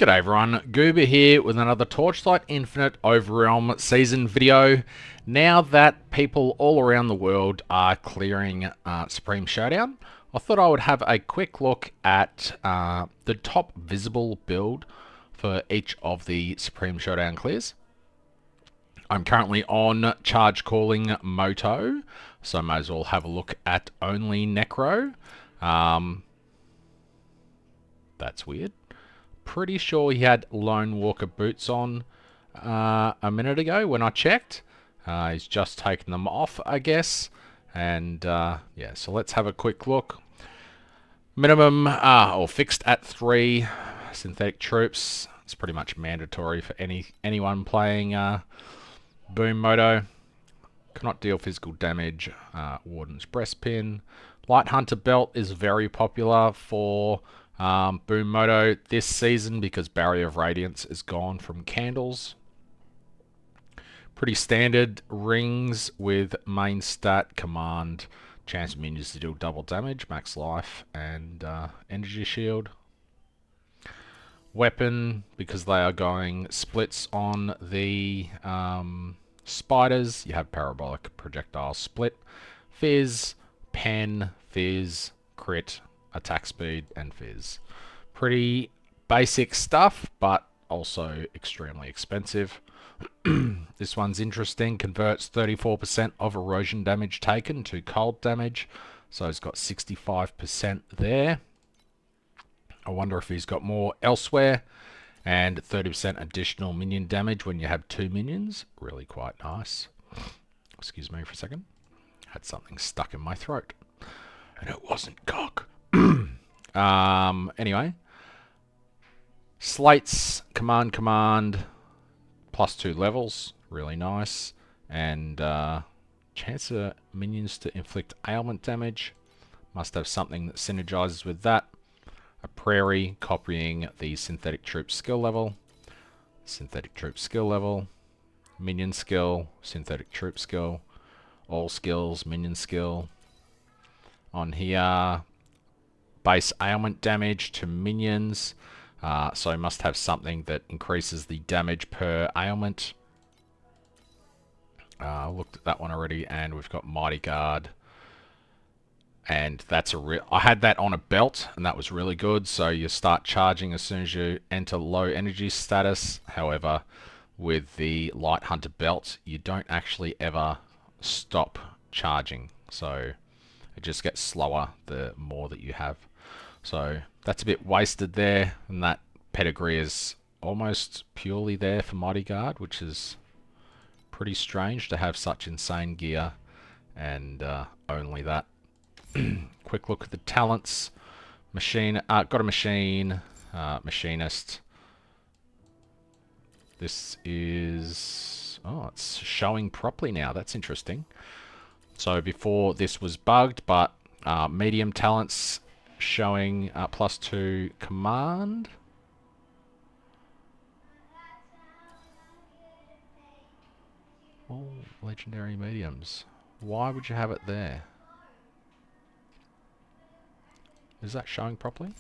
G'day everyone, Gooba here with another Torchlight Infinite Overrealm season video. Now that people all around the world are clearing Supreme Showdown, I thought I would have a quick look at the top visible build for each of the Supreme Showdown clears. I'm currently on charge calling Moto, so I might as well have a look at only Necro. That's weird. Pretty sure he had Lone Walker boots on a minute ago when I checked. He's just taken them off, I guess. And yeah, so let's have a quick look. Minimum or fixed at 3 synthetic troops. It's pretty much mandatory for anyone playing Boom Moto. Cannot deal physical damage. Warden's Breastpin. Light Hunter Belt is very popular for Boom Moto this season because Barrier of Radiance is gone from candles. Pretty standard rings with main stat, command, chance of minions to deal double damage, max life, and energy shield. Weapon, because they are going splits on the spiders, you have parabolic projectile split, fizz, pen, fizz, crit, attack speed, and fizz. Pretty basic stuff, but also extremely expensive. This one's interesting. Converts 34% of erosion damage taken to cold damage, so he's got 65% there. I wonder if he's got more elsewhere. And 30% additional minion damage when you have 2 minions. Really quite nice. Excuse me for a second. Had something stuck in my throat. And it wasn't cock. Anyway. Slates, command, +2 levels. Really nice. And chance of minions to inflict ailment damage. Must have something that synergizes with that. A prairie, copying the synthetic troop skill level. Synthetic troop skill level. Minion skill, synthetic troop skill. All skills, minion skill. On here, base ailment damage to minions. So must have something that increases the damage per ailment. Looked at that one already, and we've got Mighty Guard. And that's I had that on a belt, and that was really good. So you start charging as soon as you enter low energy status. However, with the Light Hunter belt, you don't actually ever stop charging. So it just gets slower the more that you have. So that's a bit wasted there, and that pedigree is almost purely there for Mighty Guard, which is pretty strange to have such insane gear and only that. Quick look at the talents. Machine, got a machine, machinist. This is, oh, it's showing properly now. That's interesting. So before this was bugged, but medium talents showing +2 command. Oh, legendary mediums. Why would you have it there? Is that showing properly?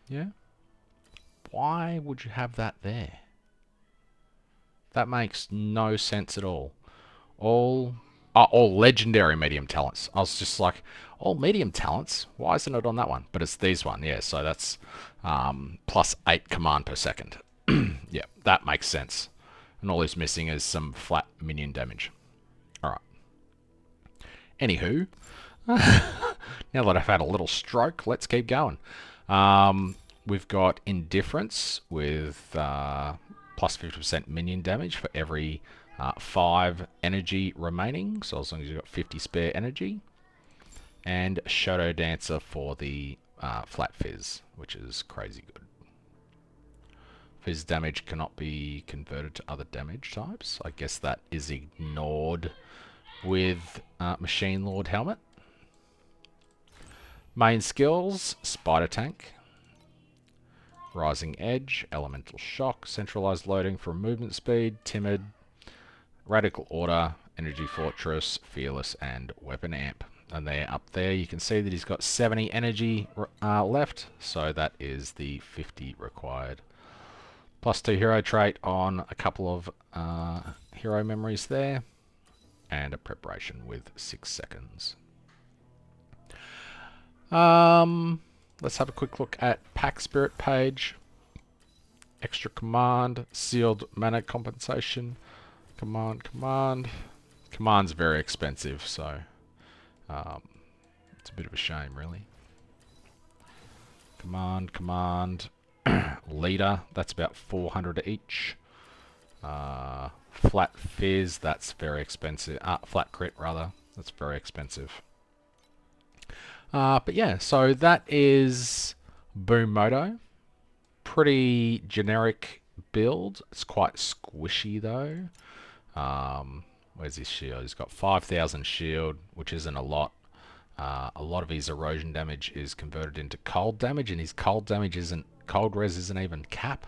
Yeah? Why would you have that there? That makes no sense at all. All legendary medium talents. I was just like, all medium talents? Why isn't it on that one? But it's these one, yeah, so that's +8 command per second. Yeah, that makes sense. And all he's missing is some flat minion damage. Alright. Anywho, now that I've had a little stroke, let's keep going. We've got Indifference with +50% minion damage for every 5 energy remaining, so as long as you've got 50 spare energy. And Shadow Dancer for the flat fizz, which is crazy good. Fizz damage cannot be converted to other damage types. I guess that is ignored with Machine Lord Helmet. Main skills, Spider Tank, Rising Edge, Elemental Shock, Centralized Loading for movement speed, Timid, Radical Order, Energy Fortress, Fearless, and Weapon Amp. And there, up there, you can see that he's got 70 energy left, so that is the 50 required. +2 hero trait on a couple of hero memories there, and a preparation with 6 seconds. Let's have a quick look at Pack Spirit page. Extra command, sealed mana compensation, command. Command's very expensive, so it's a bit of a shame, really. Command. Leader, that's about 400 each. Flat Fizz, that's very expensive. Flat Crit, rather. That's very expensive. But yeah, so that is Boom Moto. Pretty generic build. It's quite squishy, though. Where's his shield? He's got 5,000 shield, which isn't a lot. A lot of his erosion damage is converted into cold damage, and his cold res isn't even cap.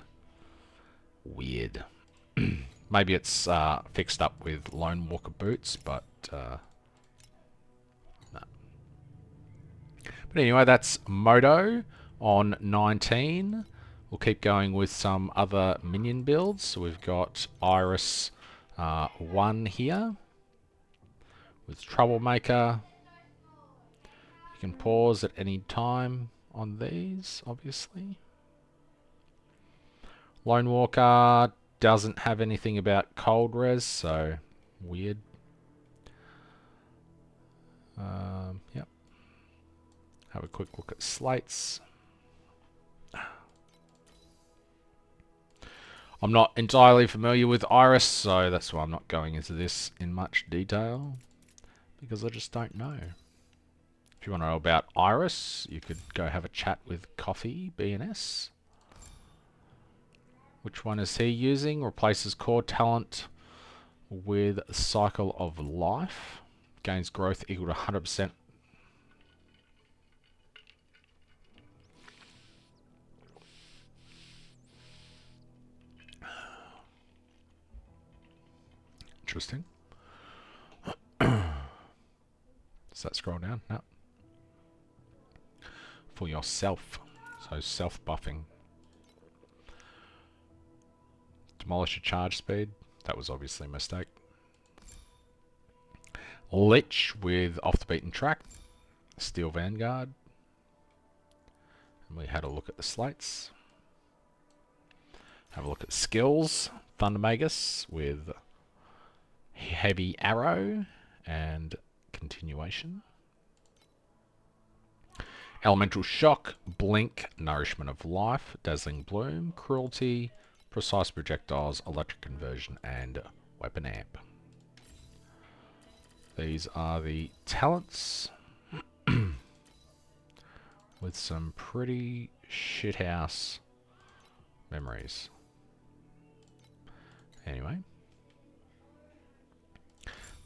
Weird. Maybe it's fixed up with Lone Walker boots, but no. But anyway, that's Moto on 19. We'll keep going with some other minion builds. So we've got Iris 1 here with Troublemaker. You can pause at any time on these, obviously. Lone Walker doesn't have anything about cold res, so weird. Yep. Have a quick look at slates. I'm not entirely familiar with Iris, so that's why I'm not going into this in much detail, because I just don't know. If you want to know about Iris, you could go have a chat with Coffee BNS. Which one is he using? Replaces core talent with Cycle of Life. Gains growth equal to 100%. Interesting. Does that scroll down? No. For yourself. So self-buffing. Demolish your charge speed. That was obviously a mistake. Lich with Off the Beaten Track. Steel Vanguard. And we had a look at the slates. Have a look at skills. Thundermagus with Heavy Arrow and Continuation. Elemental Shock, Blink, Nourishment of Life, Dazzling Bloom, Cruelty, Precise Projectiles, Electric Conversion, and Weapon Amp. These are the talents with some pretty shithouse memories. Anyway.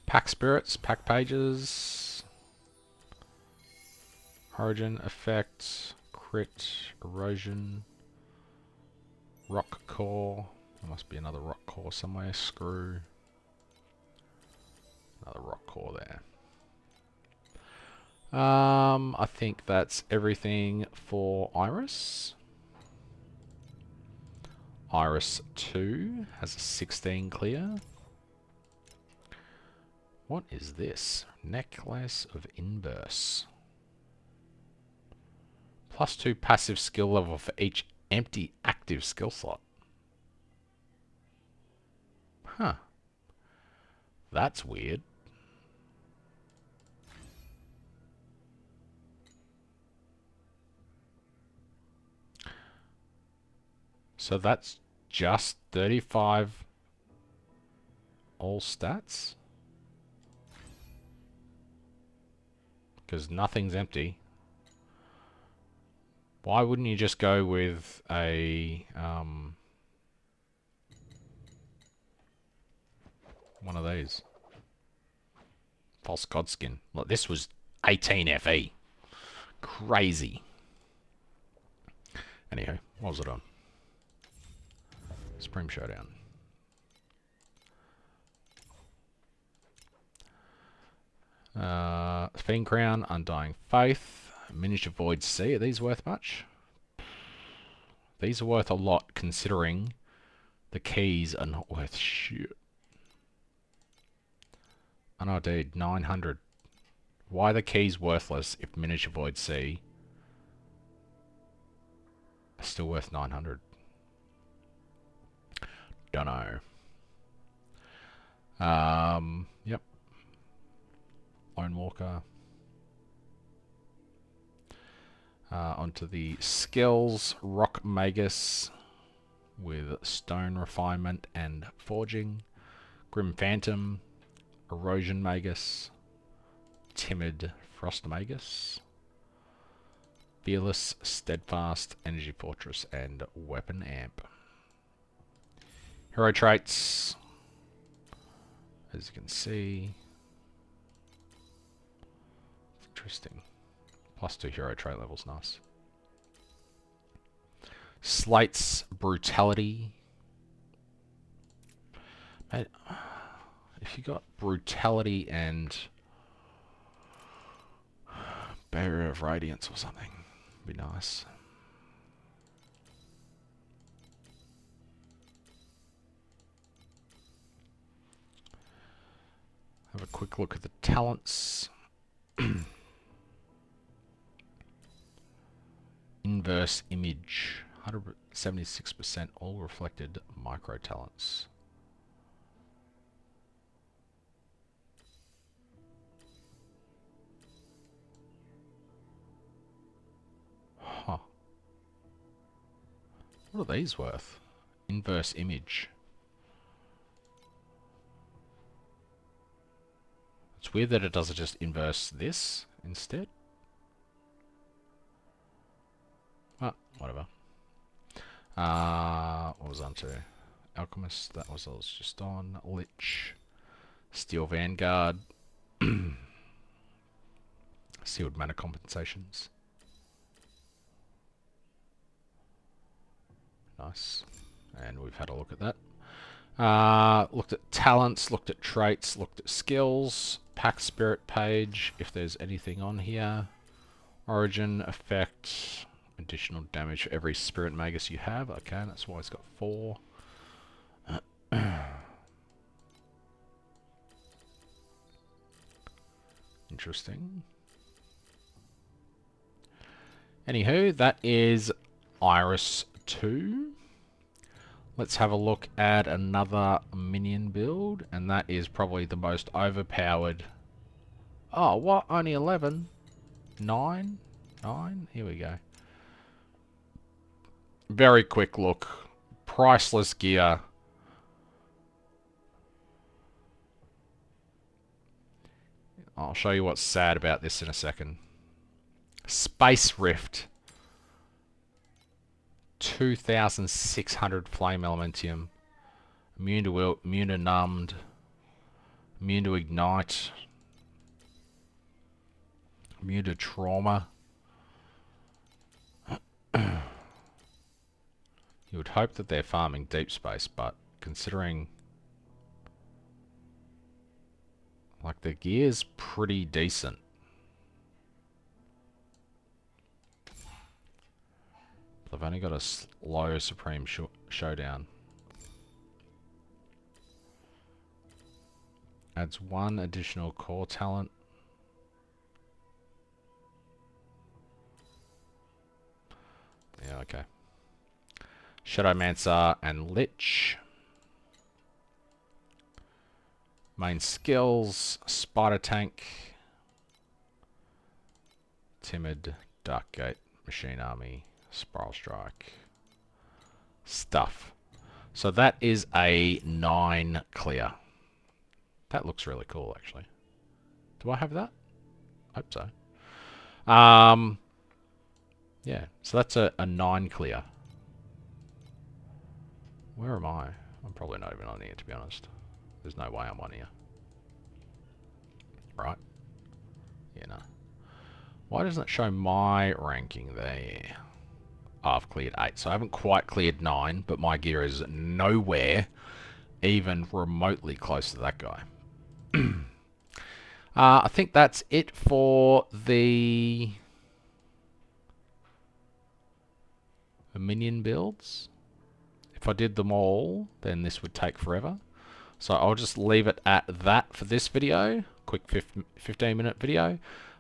Pack Spirits, Pack Pages, Origin, Effect, Crit, Erosion, Rock Core. There must be another Rock Core somewhere. Screw. Another Rock Core there. I think that's everything for Iris. Iris 2 has a 16 clear. What is this? Necklace of Inverse. +2 passive skill level for each empty active skill slot. Huh. That's weird. So that's just 35 all stats? Because nothing's empty. Why wouldn't you just go with a one of these? False Godskin. Look, this was 18 FE. Crazy. Anyhow, what was it on? Supreme Showdown. Fiend Crown, Undying Faith, Miniature Void Sea. Are these worth much? These are worth a lot considering the keys are not worth shit. I know, dude, 900. Why are the keys worthless if Miniature Void Sea are still worth 900? Dunno. Yep. Lone Walker. Onto the skills. Rock Magus with Stone Refinement and Forging. Grim Phantom. Erosion Magus. Timid Frost Magus. Fearless, Steadfast, Energy Fortress, and Weapon Amp. Hero traits. As you can see. Interesting. +2 hero trait levels, nice. Slate's Brutality. Mate, if you got Brutality and Barrier of Radiance or something, it'd be nice. Have a quick look at the talents. Inverse Image, 176% all reflected micro talents. Huh. What are these worth? Inverse Image. It's weird that it doesn't just inverse this instead. Whatever. What was I on to? Alchemist, that was I was just on. Lich. Steel Vanguard. Sealed mana compensations. Nice. And we've had a look at that. Looked at talents, looked at traits, looked at skills. Pack Spirit page, if there's anything on here. Origin, effect. Additional damage for every Spirit Magus you have. Okay, that's why it's got 4. Interesting. Anywho, that is Iris 2. Let's have a look at another Minion build, and that is probably the most overpowered. Oh, what? Only 11? 9? 9? Here we go. Very quick look. Priceless gear. I'll show you what's sad about this in a second. Space Rift. 2,600 Flame Elementium. Immune to Numbed. Immune to Ignite. Immune to Trauma. You would hope that they're farming deep space, but considering like the gear's pretty decent. They've only got a slow Supreme Showdown. Adds 1 additional core talent. Yeah, okay. Shadowmancer and Lich. Main skills, Spider Tank, Timid, Dark Gate, Machine Army, Spiral Strike. Stuff. So that is a 9 clear. That looks really cool, actually. Do I have that? I hope so. Yeah, so that's a 9 clear. Where am I? I'm probably not even on here, to be honest. There's no way I'm on here. Right? Yeah, no. Why doesn't it show my ranking there? Oh, I've cleared 8. So I haven't quite cleared 9, but my gear is nowhere even remotely close to that guy. I think that's it for the minion builds. If I did them all, then this would take forever. So I'll just leave it at that for this video. Quick 15-minute video.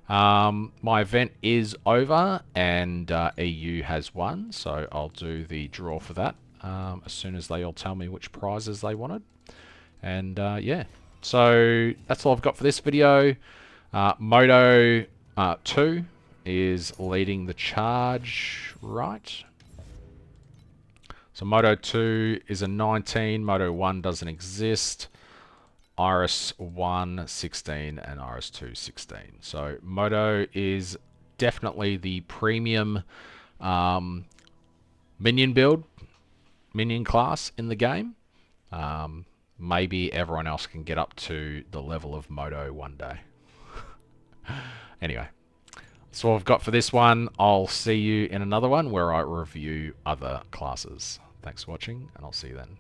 My event is over and EU has won, so I'll do the draw for that as soon as they all tell me which prizes they wanted. And yeah, so that's all I've got for this video. Moto 2 is leading the charge, right? So Moto 2 is a 19, Moto 1 doesn't exist, Iris 1 16 and Iris 2 16. So Moto is definitely the premium minion build, minion class in the game. Maybe everyone else can get up to the level of Moto one day. Anyway, that's all I've got for this one. I'll see you in another one where I review other classes. Thanks for watching, and I'll see you then.